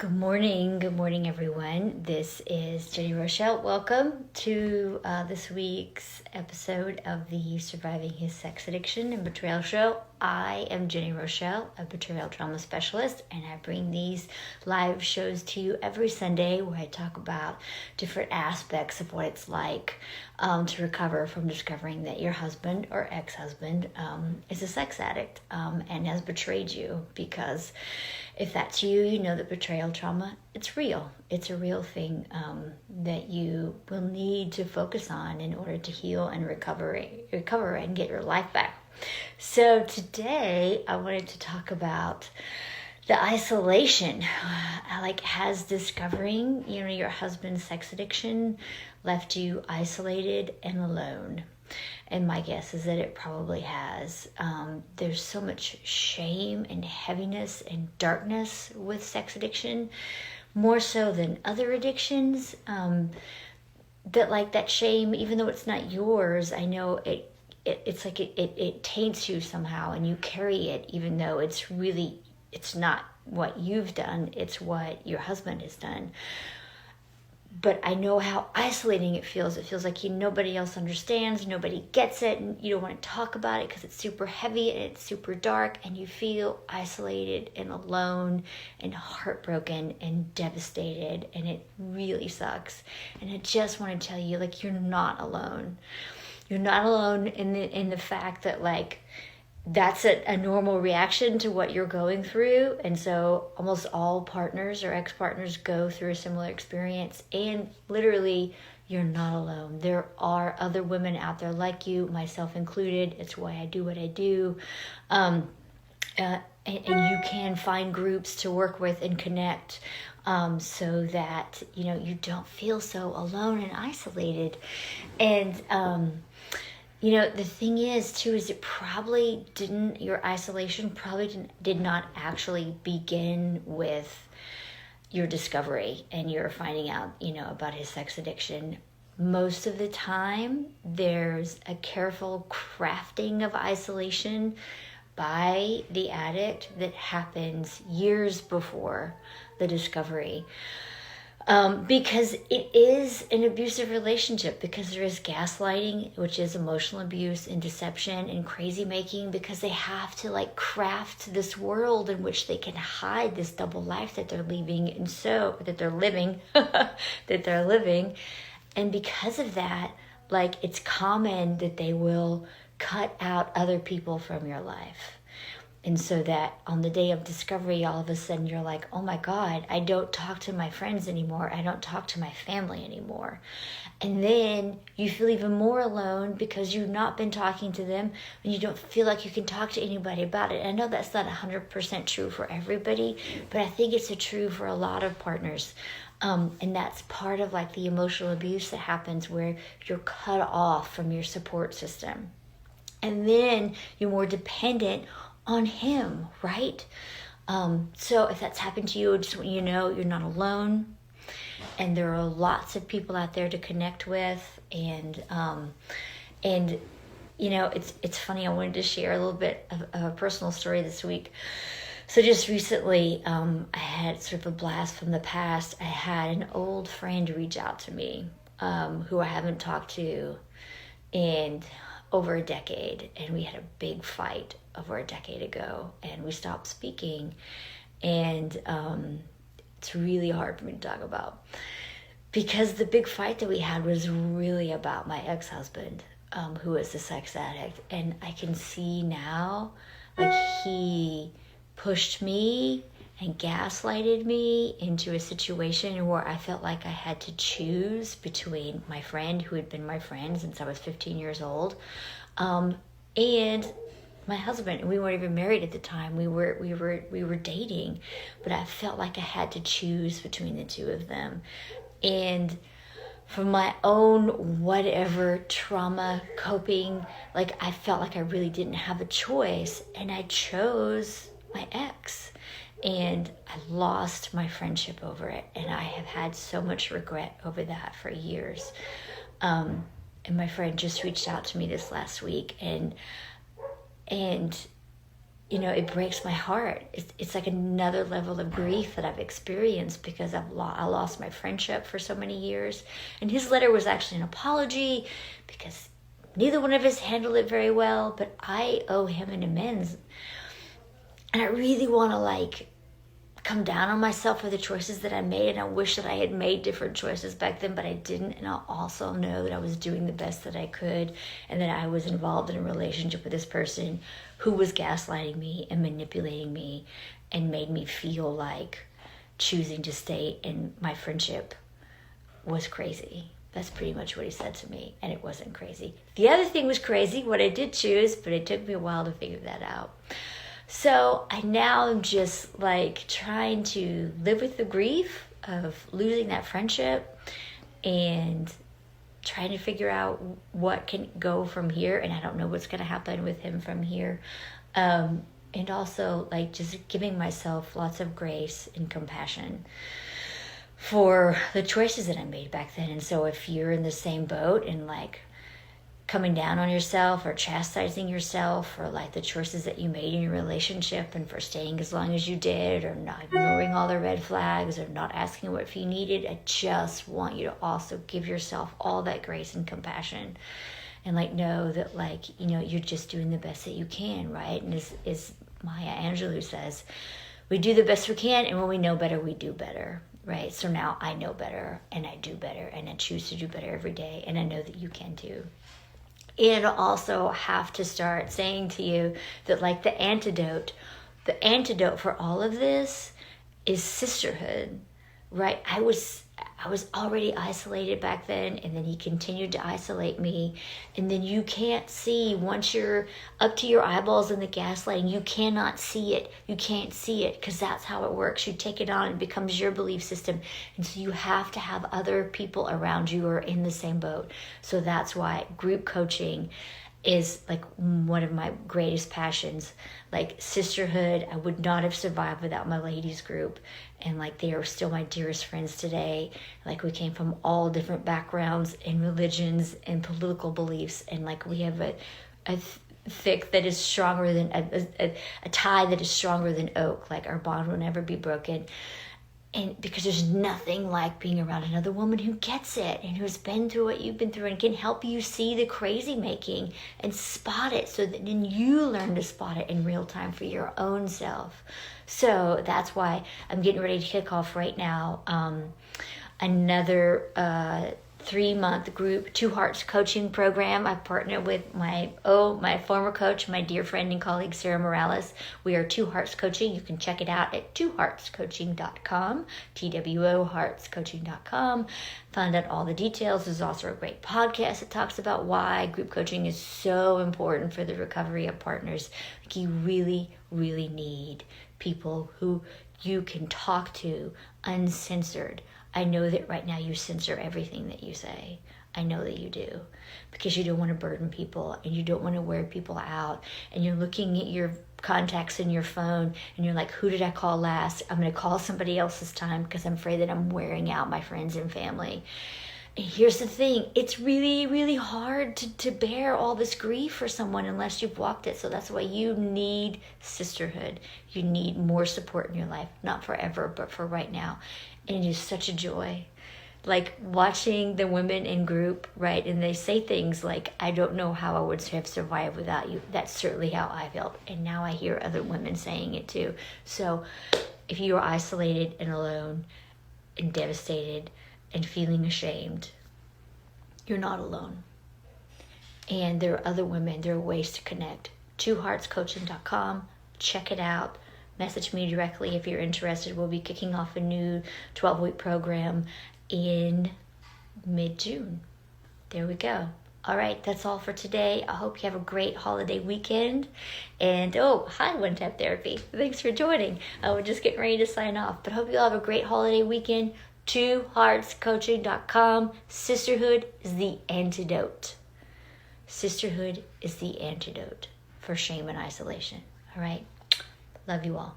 Good morning, everyone. This is Jenni Rochelle. Welcome to this week's episode of the Surviving His Sex Addiction and Betrayal show. I am Jenni Rochelle, a betrayal trauma specialist, and I bring these live shows to you every Sunday where I talk about different aspects of what it's like to recover from discovering that your husband or ex-husband is a sex addict and has betrayed you. Because if that's you, you know that betrayal trauma, it's real. It's a real thing that you will need to focus on in order to heal and recover and get your life back. So today I wanted to talk about the isolation. Has discovering, your husband's sex addiction left you isolated and alone? And my guess is that it probably has. There's so much shame and heaviness and darkness with sex addiction, more so than other addictions. That shame, even though it's not yours, I know it taints you somehow, and you carry it, even though it's not what you've done, it's what your husband has done. But I know how isolating it feels. It feels like nobody else understands, nobody gets it, and you don't want to talk about it because it's super heavy and it's super dark, and you feel isolated and alone and heartbroken and devastated, and it really sucks. And I just want to tell you, you're not alone. You're not alone in the fact that that's a normal reaction to what you're going through. And so almost all partners or ex-partners go through a similar experience, and literally you're not alone. There are other women out there like you, myself included. It's why I do what I do. And you can find groups to work with and connect so that, you don't feel so alone and isolated. And, the thing is, too, is your isolation did not actually begin with your discovery and your finding out, about his sex addiction. Most of the time, there's a careful crafting of isolation by the addict that happens years before the discovery. Because it is an abusive relationship, because there is gaslighting, which is emotional abuse, and deception and crazy making, because they have to craft this world in which they can hide this double life that they're living, and because of that, it's common that they will cut out other people from your life. And so that on the day of discovery, all of a sudden you're like, oh my God, I don't talk to my friends anymore. I don't talk to my family anymore. And then you feel even more alone because you've not been talking to them, and you don't feel like you can talk to anybody about it. I know that's not 100% true for everybody, but I think it's true for a lot of partners. And that's part of the emotional abuse that happens, where you're cut off from your support system. And then you're more dependent on him, right? So if that's happened to you, I just want you to know you're not alone, and there are lots of people out there to connect with. And it's funny. I wanted to share a little bit of a personal story this week. So just recently, I had sort of a blast from the past. I had an old friend reach out to me, who I haven't talked to in over a decade, and we had a big fight over a decade ago, and we stopped speaking, and it's really hard for me to talk about, because the big fight that we had was really about my ex-husband, who is a sex addict. And I can see now, he pushed me and gaslighted me into a situation where I felt like I had to choose between my friend, who had been my friend since I was 15 years old, and my husband. And we weren't even married at the time. We were dating, but I felt like I had to choose between the two of them. And from my own whatever trauma coping, I felt like I really didn't have a choice, and I chose my ex. And I lost my friendship over it, and I have had so much regret over that for years. And my friend just reached out to me this last week, and it breaks my heart. It's like another level of grief that I've experienced because I lost my friendship for so many years. And his letter was actually an apology because neither one of us handled it very well, but I owe him an amends. And I really want to come down on myself for the choices that I made, and I wish that I had made different choices back then, but I didn't. And I also know that I was doing the best that I could, and that I was involved in a relationship with this person who was gaslighting me and manipulating me and made me feel like choosing to stay in my friendship was crazy. That's pretty much what he said to me, and it wasn't crazy. The other thing was crazy, what I did choose, but it took me a while to figure that out. So I now am just trying to live with the grief of losing that friendship and trying to figure out what can go from here. And I don't know what's going to happen with him from here. And also just giving myself lots of grace and compassion for the choices that I made back then. And so if you're in the same boat and coming down on yourself or chastising yourself for the choices that you made in your relationship and for staying as long as you did, or not ignoring all the red flags, or not asking what you needed, I just want you to also give yourself all that grace and compassion and know that you're just doing the best that you can, right? And as Maya Angelou says, we do the best we can, and when we know better, we do better, right? So now I know better, and I do better, and I choose to do better every day, and I know that you can too. And I also have to start saying to you that the antidote for all of this is sisterhood, right? I was already isolated back then, and then he continued to isolate me. And then you can't see, once you're up to your eyeballs in the gaslighting, you cannot see it. You can't see it because that's how it works. You take it on, it becomes your belief system. And so you have to have other people around you who are in the same boat. So that's why group coaching is one of my greatest passions. Sisterhood, I would not have survived without my ladies group, and they are still my dearest friends today. We came from all different backgrounds and religions and political beliefs, and we have a thick that is stronger than a tie that is stronger than oak. Our bond will never be broken. And because there's nothing like being around another woman who gets it and who's been through what you've been through and can help you see the crazy making and spot it, so that then you learn to spot it in real time for your own self. So that's why I'm getting ready to kick off right now another 3-month group Two Hearts coaching program. I partnered with my former coach, my dear friend and colleague Sarah Morales. We are Two Hearts Coaching. You can check it out at twoheartscoaching.com, TWOHeartscoaching.com. Find out all the details. There's also a great podcast that talks about why group coaching is so important for the recovery of partners. You really, really need people who you can talk to uncensored. I know that right now you censor everything that you say. I know that you do, because you don't want to burden people and you don't want to wear people out, and you're looking at your contacts in your phone and you're like, who did I call last? I'm going to call somebody else this time because I'm afraid that I'm wearing out my friends and family. And here's the thing, it's really, really hard to bear all this grief for someone unless you've walked it. So that's why you need sisterhood. You need more support in your life, not forever, but for right now. And it is such a joy. Watching the women in group, right? And they say things like, I don't know how I would have survived without you. That's certainly how I felt. And now I hear other women saying it too. So if you are isolated and alone and devastated and feeling ashamed, you're not alone. And there are other women, there are ways to connect. twoheartscoaching.com, check it out. Message me directly if you're interested. We'll be kicking off a new 12-week program in mid-June. There we go. All right, that's all for today. I hope you have a great holiday weekend. And, hi, One Tap Therapy. Thanks for joining. We're just getting ready to sign off. But I hope you all have a great holiday weekend. twoheartscoaching.com. Sisterhood is the antidote. Sisterhood is the antidote for shame and isolation. All right? Love you all.